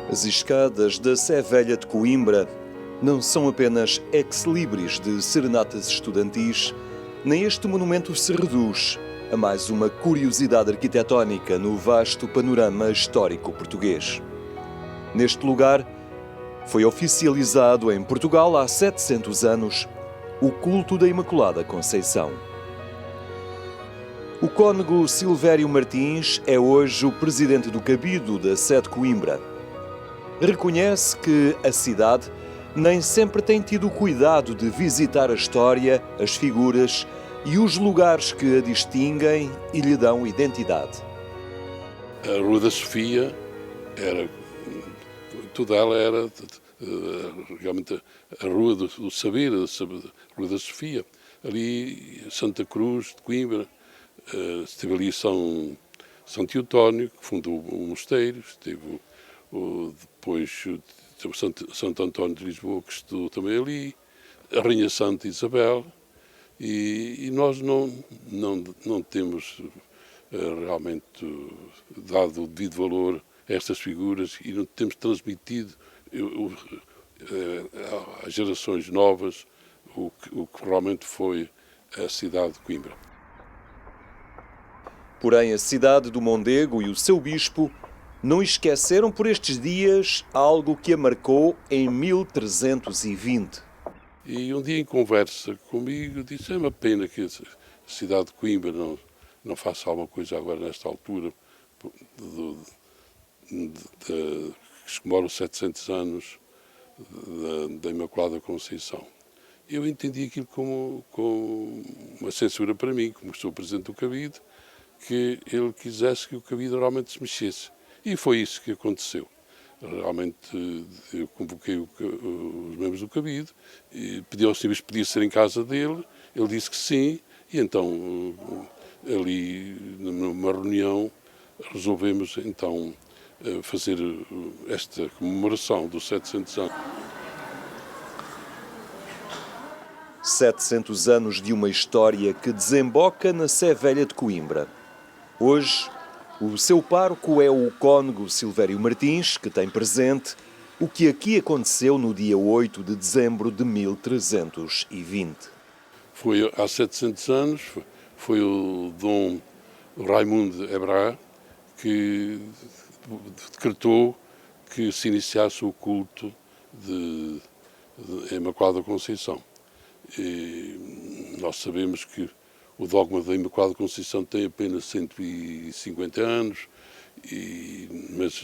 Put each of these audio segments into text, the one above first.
As escadas da Sé Velha de Coimbra não são apenas ex-libris de serenatas estudantis, nem este monumento se reduz a mais uma curiosidade arquitetónica no vasto panorama histórico português. Neste lugar, foi oficializado em Portugal há 700 anos o culto da Imaculada Conceição. O cônego Silvério Martins é hoje o presidente do Cabildo da Sé de Coimbra. Reconhece que a cidade nem sempre tem tido o cuidado de visitar a história, as figuras e os lugares que a distinguem e lhe dão identidade. A Rua da Sofia toda ela era realmente a Rua do Saber, a Rua da Sofia. Ali, Santa Cruz de Coimbra, esteve ali São Teotónio, que fundou o mosteiro, esteve depois Santo António de Lisboa, que estudou também ali, a Rainha Santa Isabel, e nós não temos realmente dado o devido valor a estas figuras e não temos transmitido às gerações novas o que realmente foi a cidade de Coimbra. Porém, a cidade do Mondego e o seu bispo não esqueceram por estes dias algo que a marcou em 1320. E um dia em conversa comigo disse, é uma pena que a cidade de Coimbra não faça alguma coisa agora nesta altura, que se comemora os 700 anos da Imaculada Conceição. Eu entendi aquilo como uma censura para mim, como sou presidente do Cabildo, que ele quisesse que o Cabildo realmente se mexesse. E foi isso que aconteceu. Realmente eu convoquei os membros do Cabildo, e pedi aos civis que podia ser em casa dele, ele disse que sim, e então ali numa reunião resolvemos então fazer esta comemoração dos 700 anos. 700 anos de uma história que desemboca na Sé Velha de Coimbra. Hoje, o seu pároco é o cônego Silvério Martins, que tem presente o que aqui aconteceu no dia 8 de dezembro de 1320. Foi há 700 anos, foi o Dom Raimundo Ebrard que decretou que se iniciasse o culto de Imaculada Conceição. E nós sabemos que o dogma da Imaculada Conceição tem apenas 150 anos, mas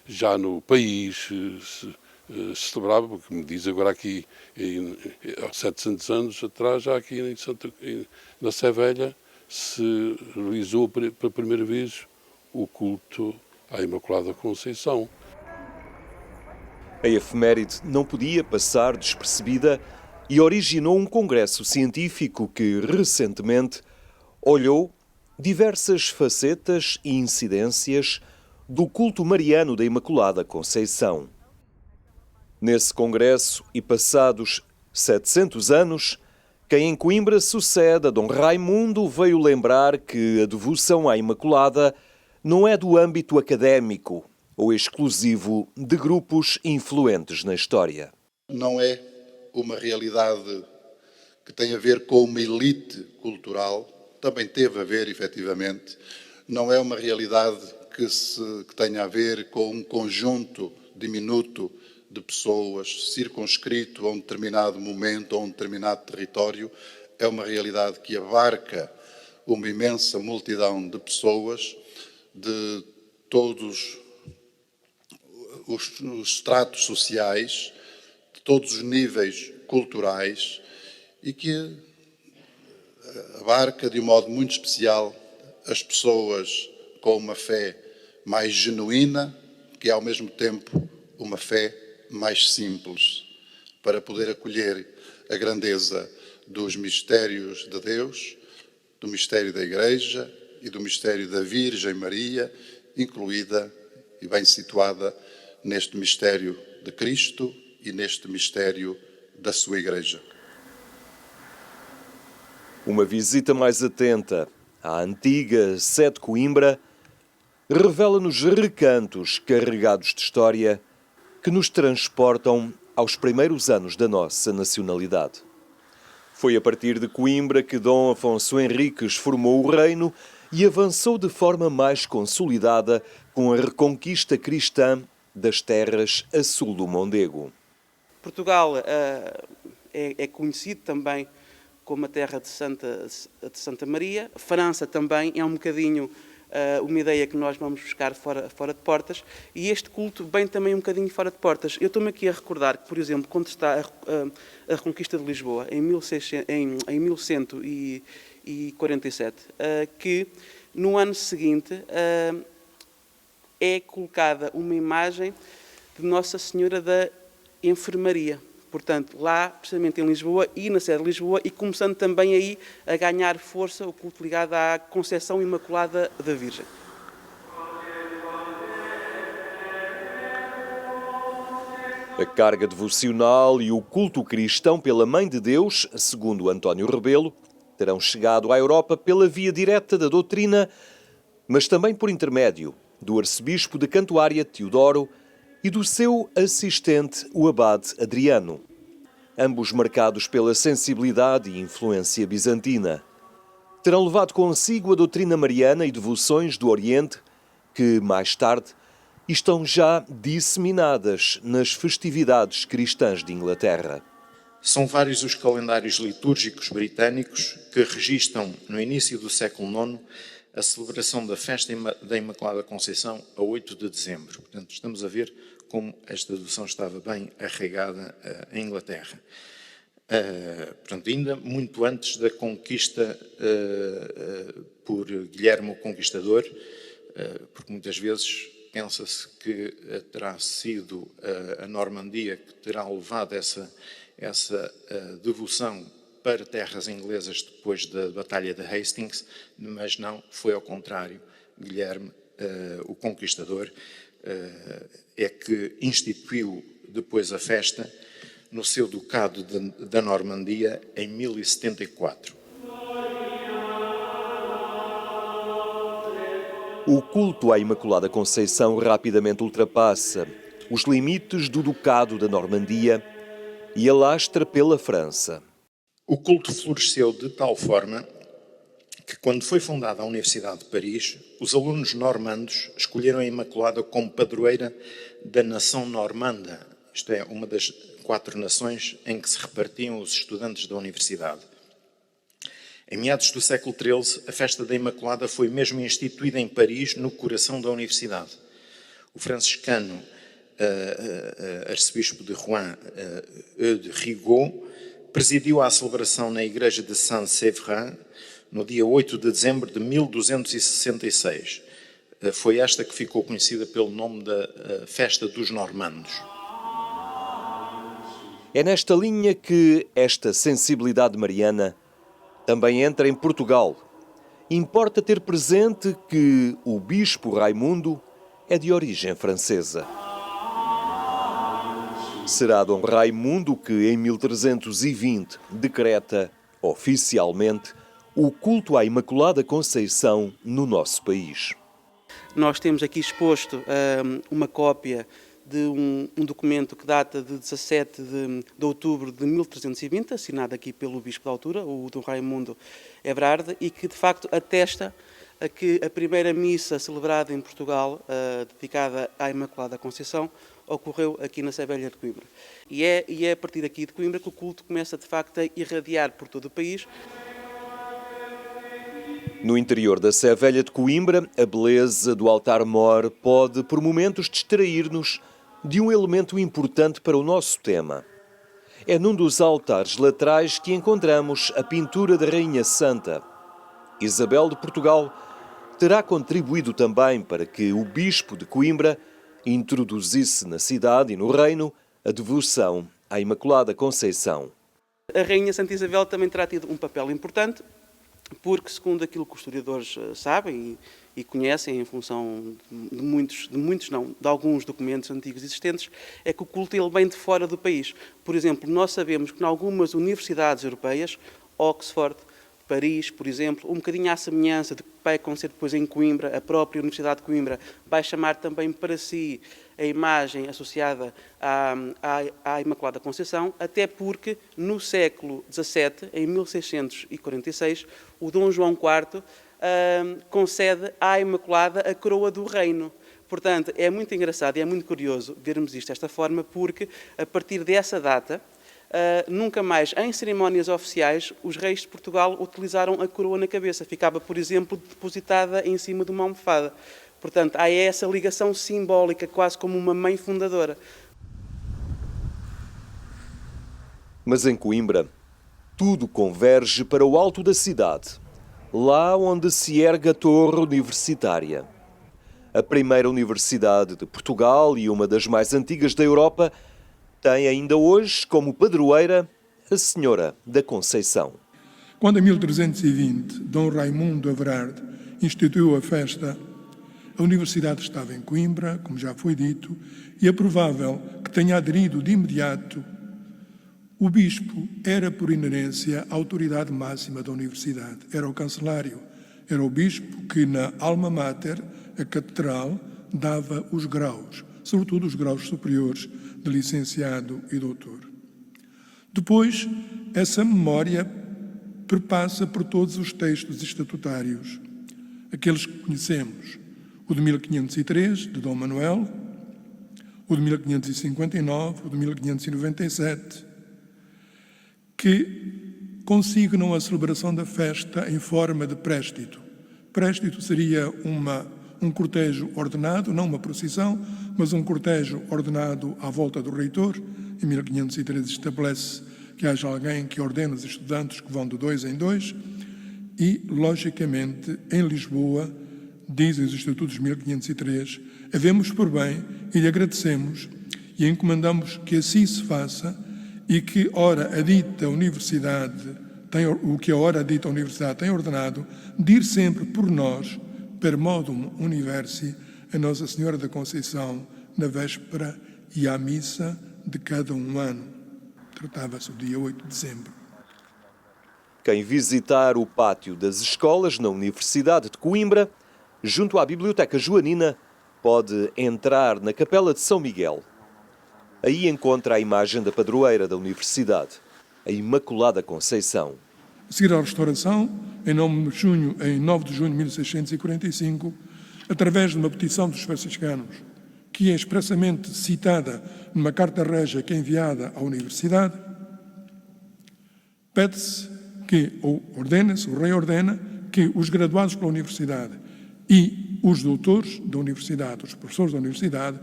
já no país se celebrava, porque me diz agora aqui, há 700 anos atrás, já aqui na Sé Velha, se realizou pela primeira vez o culto à Imaculada Conceição. A efeméride não podia passar despercebida e originou um congresso científico que, recentemente, olhou diversas facetas e incidências do culto mariano da Imaculada Conceição. Nesse congresso, e passados 700 anos, quem em Coimbra sucede a Dom Raimundo veio lembrar que a devoção à Imaculada não é do âmbito académico ou exclusivo de grupos influentes na história. Não é uma realidade que tem a ver com uma elite cultural, também teve a ver, efetivamente, não é uma realidade que tenha a ver com um conjunto diminuto de pessoas circunscrito a um determinado momento ou a um determinado território, é uma realidade que abarca uma imensa multidão de pessoas de todos os estratos sociais, de todos os níveis culturais e que abarca de um modo muito especial as pessoas com uma fé mais genuína, que é ao mesmo tempo uma fé mais simples, para poder acolher a grandeza dos mistérios de Deus, do mistério da Igreja e do mistério da Virgem Maria, incluída e bem situada neste mistério de Cristo e neste mistério da sua Igreja. Uma visita mais atenta à antiga Sé de Coimbra revela-nos recantos carregados de história que nos transportam aos primeiros anos da nossa nacionalidade. Foi a partir de Coimbra que Dom Afonso Henriques formou o reino e avançou de forma mais consolidada com a reconquista cristã das terras a sul do Mondego. Portugal é conhecido também como a terra de Santa Maria. França também é um bocadinho uma ideia que nós vamos buscar fora de portas, e este culto vem também um bocadinho fora de portas. Eu estou-me aqui a recordar que, por exemplo, quando está a reconquista de Lisboa, em 1147, que no ano seguinte é colocada uma imagem de Nossa Senhora da Enfermaria. Portanto, lá, precisamente em Lisboa e na sede de Lisboa, e começando também aí a ganhar força o culto ligado à Conceição Imaculada da Virgem. A carga devocional e o culto cristão pela Mãe de Deus, segundo António Rebelo, terão chegado à Europa pela via direta da doutrina, mas também por intermédio do arcebispo de Cantuária, Teodoro, e do seu assistente, o abade Adriano, ambos marcados pela sensibilidade e influência bizantina. Terão levado consigo a doutrina mariana e devoções do Oriente, que, mais tarde, estão já disseminadas nas festividades cristãs de Inglaterra. São vários os calendários litúrgicos britânicos que registram, no início do século IX, a celebração da festa da Imaculada Conceição a 8 de dezembro. Portanto, estamos a ver como esta devoção estava bem arraigada em Inglaterra. Portanto, ainda muito antes da conquista por Guilherme o Conquistador, porque muitas vezes pensa-se que terá sido a Normandia que terá levado essa devoção para terras inglesas depois da Batalha de Hastings, mas não, foi ao contrário. Guilherme, o Conquistador, é que instituiu depois a festa no seu ducado da Normandia em 1074. O culto à Imaculada Conceição rapidamente ultrapassa os limites do ducado da Normandia e alastra pela França. O culto floresceu de tal forma que, quando foi fundada a Universidade de Paris, os alunos normandos escolheram a Imaculada como padroeira da nação normanda. Isto é, uma das 4 nações em que se repartiam os estudantes da universidade. Em meados do século XIII, a festa da Imaculada foi mesmo instituída em Paris, no coração da universidade. O franciscano arcebispo de Rouen, de Rigaud, presidiu a celebração na igreja de Saint-Séverin no dia 8 de dezembro de 1266. Foi esta que ficou conhecida pelo nome da Festa dos Normandos. É nesta linha que esta sensibilidade mariana também entra em Portugal. Importa ter presente que o bispo Raimundo é de origem francesa. Será Dom Raimundo que, em 1320, decreta, oficialmente, o culto à Imaculada Conceição no nosso país. Nós temos aqui exposto uma cópia de um documento que data de 17 de outubro de 1320, assinado aqui pelo bispo da altura, o Dom Raimundo Ebrard, e que, de facto, atesta a que a primeira missa celebrada em Portugal, dedicada à Imaculada Conceição, ocorreu aqui na Sé Velha de Coimbra. E é a partir daqui de Coimbra que o culto começa, de facto, a irradiar por todo o país. No interior da Sé Velha de Coimbra, a beleza do altar-mor pode, por momentos, distrair-nos de um elemento importante para o nosso tema. É num dos altares laterais que encontramos a pintura da Rainha Santa. Isabel de Portugal terá contribuído também para que o bispo de Coimbra introduzisse na cidade e no reino a devoção à Imaculada Conceição. A Rainha Santa Isabel também terá tido um papel importante, porque, segundo aquilo que os historiadores sabem e conhecem, em função de alguns documentos antigos existentes, é que o culto ele vem de fora do país. Por exemplo, nós sabemos que em algumas universidades europeias, Oxford, Paris, por exemplo, um bocadinho à semelhança de que vai acontecer depois em Coimbra, a própria Universidade de Coimbra vai chamar também para si a imagem associada à Imaculada Conceição, até porque no século XVII, em 1646, o Dom João IV concede à Imaculada a coroa do reino. Portanto, é muito engraçado e é muito curioso vermos isto desta forma, porque a partir dessa data, nunca mais, em cerimónias oficiais, os reis de Portugal utilizaram a coroa na cabeça. Ficava, por exemplo, depositada em cima de uma almofada. Portanto, há essa ligação simbólica, quase como uma mãe fundadora. Mas em Coimbra, tudo converge para o alto da cidade, lá onde se ergue a Torre Universitária. A primeira universidade de Portugal e uma das mais antigas da Europa tem ainda hoje como padroeira a Senhora da Conceição. Quando em 1320 Dom Raimundo Everard instituiu a festa, a universidade estava em Coimbra, como já foi dito, e é provável que tenha aderido de imediato. O bispo era, por inerência, a autoridade máxima da universidade. Era o cancelário, era o bispo que na alma mater, a catedral, dava os graus, sobretudo os graus superiores de licenciado e doutor. Depois, essa memória perpassa por todos os textos estatutários, aqueles que conhecemos, o de 1503, de Dom Manuel, o de 1559, o de 1597, que consignam a celebração da festa em forma de préstito. Préstito seria um cortejo ordenado, não uma procissão, mas um cortejo ordenado à volta do reitor. Em 1513 estabelece que haja alguém que ordene os estudantes que vão de 2 em 2 e, logicamente, em Lisboa, dizem os Estatutos de 1503, havemos por bem e lhe agradecemos e encomendamos que assim se faça e que ora a dita universidade tem ordenado de ir sempre por nós, per modum universi, a Nossa Senhora da Conceição na véspera e à missa de cada um ano. Tratava-se do dia 8 de dezembro. Quem visitar o pátio das escolas na Universidade de Coimbra, junto à Biblioteca Joanina, pode entrar na Capela de São Miguel. Aí encontra a imagem da padroeira da Universidade, a Imaculada Conceição. A seguir à restauração, em 9 de junho de 1645, através de uma petição dos franciscanos, que é expressamente citada numa carta régia que é enviada à Universidade, pede-se que, ou ordena-se, o rei ordena, que os graduados pela Universidade e os doutores da Universidade, os professores da Universidade,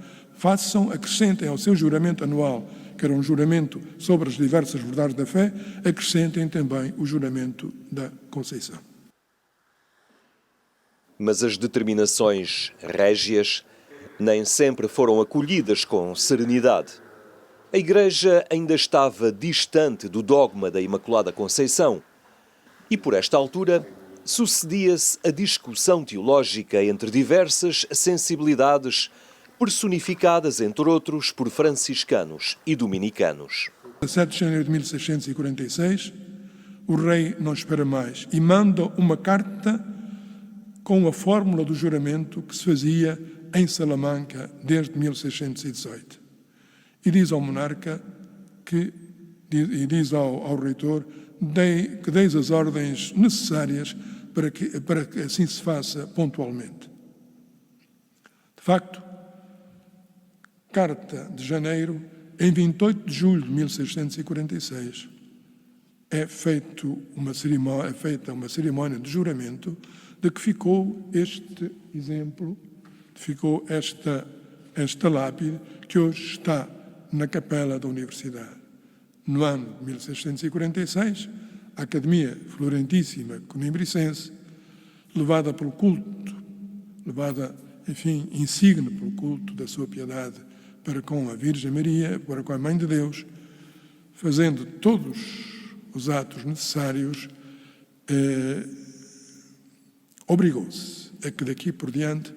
acrescentem ao seu juramento anual, que era um juramento sobre as diversas verdades da fé, acrescentem também o juramento da Conceição. Mas as determinações régias nem sempre foram acolhidas com serenidade. A Igreja ainda estava distante do dogma da Imaculada Conceição e, por esta altura, sucedia-se a discussão teológica entre diversas sensibilidades personificadas, entre outros, por franciscanos e dominicanos. A 7 de janeiro de 1646, o rei não espera mais e manda uma carta com a fórmula do juramento que se fazia em Salamanca desde 1618. E diz ao monarca e diz ao reitor que deis as ordens necessárias para que assim se faça pontualmente. De facto, carta de janeiro, em 28 de julho de 1646, é feita uma cerimónia de juramento de que ficou este exemplo, ficou esta lápide que hoje está na capela da Universidade. No ano de 1646, a Academia Florentíssima Conimbricense, levada pelo culto, insigne pelo culto da sua piedade para com a Virgem Maria, para com a Mãe de Deus, fazendo todos os atos necessários, obrigou-se a que daqui por diante,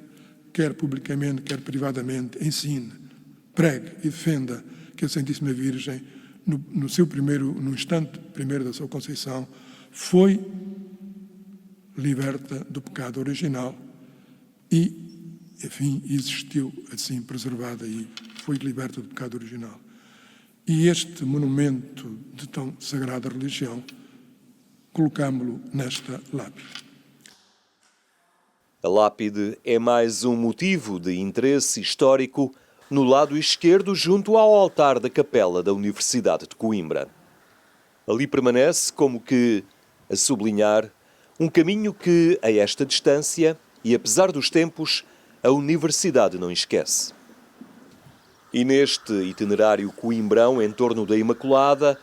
quer publicamente, quer privadamente, ensine, pregue e defenda que a Santíssima Virgem, no instante primeiro da sua conceição, foi liberta do pecado original e enfim, existiu assim preservada e foi liberta do pecado original. E este monumento de tão sagrada religião, colocámo-lo nesta lápide. A lápide é mais um motivo de interesse histórico no lado esquerdo, junto ao altar da capela da Universidade de Coimbra. Ali permanece, como que a sublinhar, um caminho que, a esta distância e apesar dos tempos, a Universidade não esquece. E neste itinerário coimbrão em torno da Imaculada,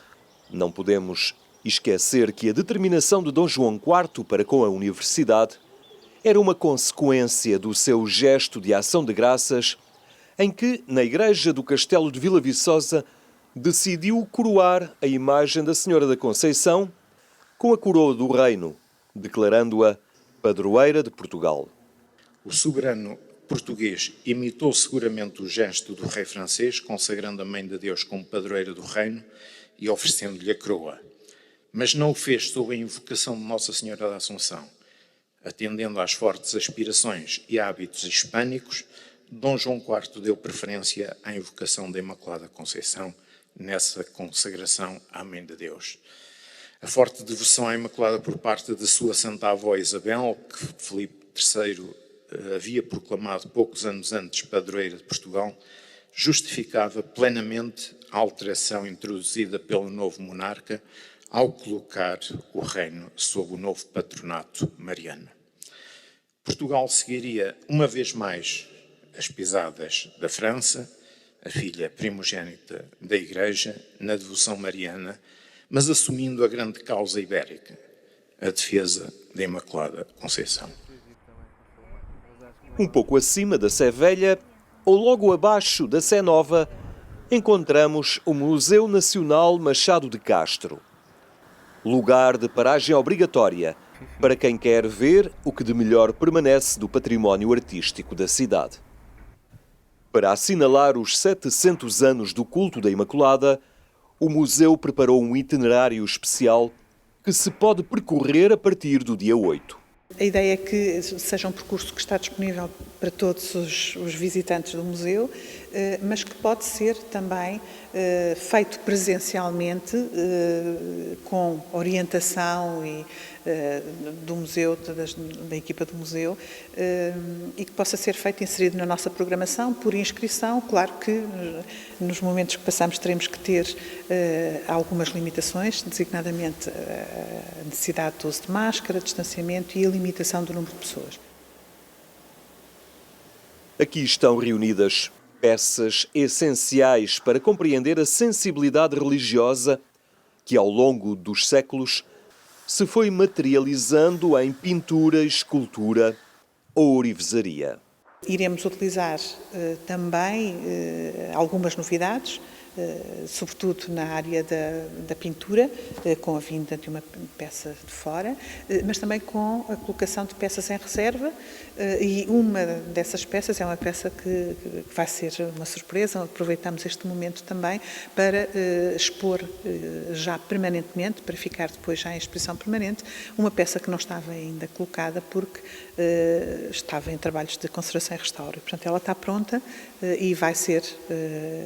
não podemos esquecer que a determinação de Dom João IV para com a Universidade era uma consequência do seu gesto de ação de graças, em que, na igreja do Castelo de Vila Viçosa, decidiu coroar a imagem da Senhora da Conceição com a coroa do reino, declarando-a padroeira de Portugal. O soberano português imitou seguramente o gesto do rei francês, consagrando a Mãe de Deus como padroeira do reino e oferecendo-lhe a coroa. Mas não o fez sob a invocação de Nossa Senhora da Assunção. Atendendo às fortes aspirações e hábitos hispânicos, Dom João IV deu preferência à invocação da Imaculada Conceição nessa consagração à Mãe de Deus. A forte devoção à Imaculada por parte de sua santa avó Isabel, que Filipe III havia proclamado poucos anos antes padroeira de Portugal, justificava plenamente a alteração introduzida pelo novo monarca ao colocar o reino sob o novo patronato mariano. Portugal seguiria uma vez mais as pisadas da França, a filha primogênita da Igreja, na devoção mariana, mas assumindo a grande causa ibérica, a defesa da Imaculada Conceição. Um pouco acima da Sé Velha, ou logo abaixo da Sé Nova, encontramos o Museu Nacional Machado de Castro. Lugar de paragem obrigatória para quem quer ver o que de melhor permanece do património artístico da cidade. Para assinalar os 700 anos do culto da Imaculada, o museu preparou um itinerário especial que se pode percorrer a partir do dia 8. A ideia é que seja um percurso que está disponível para todos os visitantes do museu, mas que pode ser também feito presencialmente, com orientação do museu, da equipa do museu, e que possa ser feito inserido na nossa programação por inscrição. Claro que nos momentos que passamos teremos que ter algumas limitações, designadamente a necessidade de uso de máscara, distanciamento e a limitação do número de pessoas. Aqui estão reunidas peças essenciais para compreender a sensibilidade religiosa que, ao longo dos séculos, se foi materializando em pintura, escultura ou ourivesaria. Iremos utilizar também algumas novidades, sobretudo na área da pintura, com a vinda de uma peça de fora, mas também com a colocação de peças em reserva, e uma dessas peças é uma peça que vai ser uma surpresa. Aproveitamos este momento também para expor já permanentemente, para ficar depois já em exposição permanente, uma peça que não estava ainda colocada porque estava em trabalhos de conservação e restauro. Portanto, ela está pronta e vai ser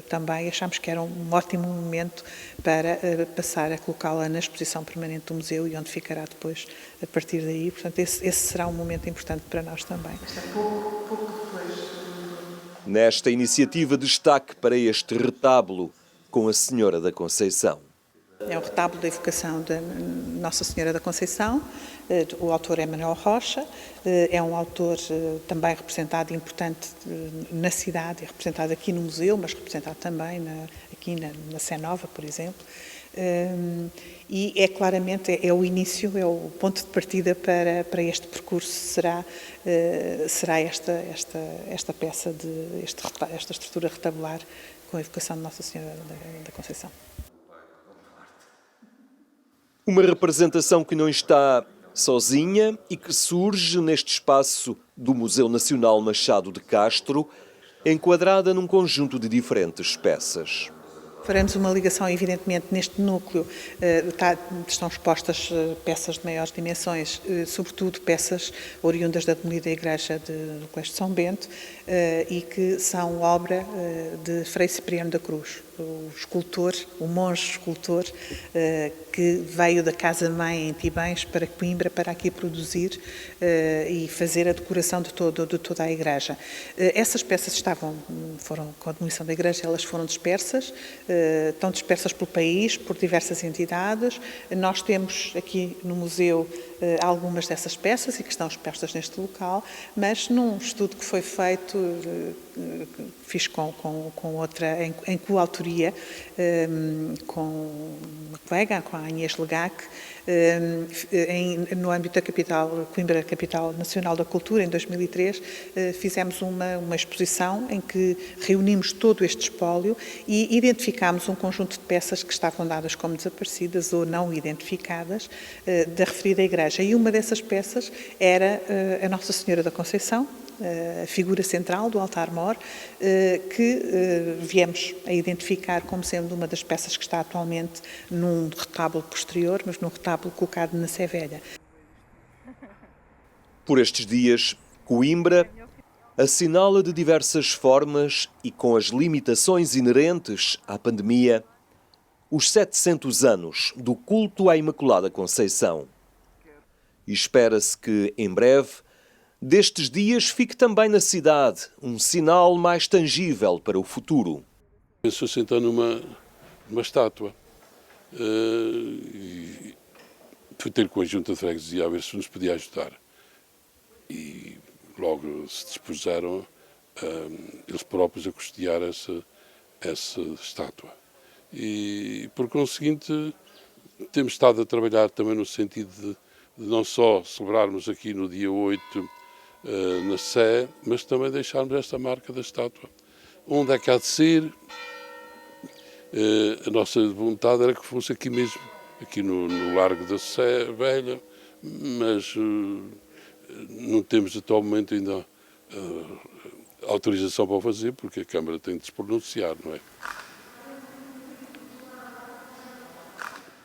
também, achamos que era um ótimo momento para passar a colocá-la na exposição permanente do museu e onde ficará depois a partir daí. Portanto, esse será um momento importante para nós também. Nesta iniciativa, destaque para este retábulo com a Senhora da Conceição. É o retábulo da evocação da Nossa Senhora da Conceição. O autor é Manuel Rocha, é um autor também representado, importante na cidade, é representado aqui no museu, mas representado também aqui na Sé Nova, por exemplo. E é claramente, é o início, é o ponto de partida para este percurso, será esta peça, esta estrutura retabular com a evocação de Nossa Senhora da Conceição. Uma representação que não está sozinha e que surge neste espaço do Museu Nacional Machado de Castro, enquadrada num conjunto de diferentes peças. Faremos uma ligação, evidentemente, neste núcleo estão expostas peças de maiores dimensões, sobretudo peças oriundas da demolida igreja do Colégio de São Bento e que são obra de Frei Cipriano da Cruz, o escultor, o monge escultor que veio da casa-mãe em Tibães para Coimbra para aqui produzir e fazer a decoração de toda a igreja. Essas peças foram com a demolição da igreja, elas foram dispersas, estão dispersas pelo país, por diversas entidades. Nós temos aqui no museu algumas dessas peças e que estão expostas neste local, mas num estudo que foi feito, fiz com outra, em coautoria, com uma colega, com a Agnès Legac, no âmbito da capital, Coimbra, Capital Nacional da Cultura, em 2003, fizemos uma exposição em que reunimos todo este espólio e identificámos um conjunto de peças que estavam dadas como desaparecidas ou não identificadas da referida igreja. E uma dessas peças era a Nossa Senhora da Conceição, a figura central do altar-mor, que viemos a identificar como sendo uma das peças que está atualmente num retábulo posterior, mas num retábulo colocado na Sé Velha. Por estes dias, Coimbra assinala de diversas formas e com as limitações inerentes à pandemia os 700 anos do culto à Imaculada Conceição. E espera-se que, em breve, destes dias fique também na cidade um sinal mais tangível para o futuro. Pensou sentar numa estátua. E fui ter com a Junta de Freguesia a ver se nos podia ajudar. E logo se dispuseram eles próprios a custear essa estátua. E, por conseguinte, temos estado a trabalhar também no sentido de não só celebrarmos aqui no dia 8 na Sé, mas também deixarmos esta marca da estátua. Onde é que há de ser? A nossa vontade era que fosse aqui mesmo, aqui no Largo da Sé Velha, mas não temos até ao momento ainda autorização para o fazer, porque a Câmara tem de se pronunciar, não é?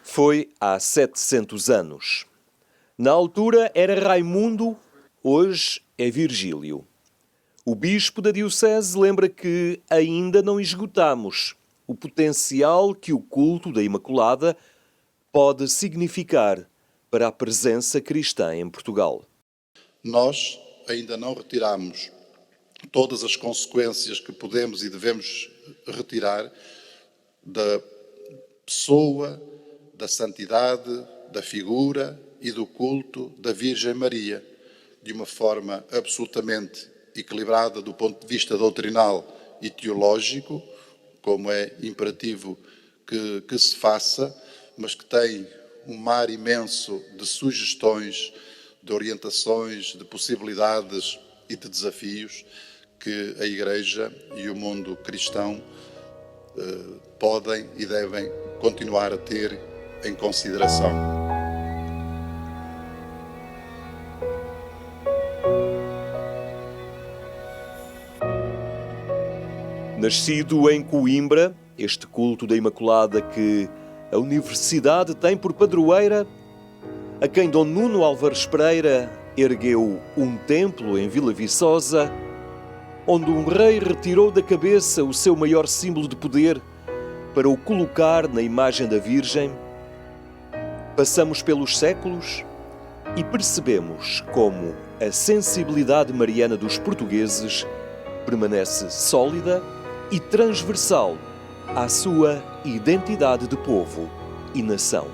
Foi há 700 anos. Na altura era Raimundo, hoje é Virgílio. O bispo da diocese lembra que ainda não esgotamos o potencial que o culto da Imaculada pode significar para a presença cristã em Portugal. Nós ainda não retiramos todas as consequências que podemos e devemos retirar da pessoa, da santidade, da figura e do culto da Virgem Maria, de uma forma absolutamente equilibrada do ponto de vista doutrinal e teológico, como é imperativo que se faça, mas que tem um mar imenso de sugestões, de orientações, de possibilidades e de desafios que a Igreja e o mundo cristão podem e devem continuar a ter em consideração. Nascido em Coimbra, este culto da Imaculada que a Universidade tem por padroeira, a quem Dom Nuno Álvares Pereira ergueu um templo em Vila Viçosa, onde um rei retirou da cabeça o seu maior símbolo de poder para o colocar na imagem da Virgem, passamos pelos séculos e percebemos como a sensibilidade mariana dos portugueses permanece sólida e transversal à sua identidade de povo e nação.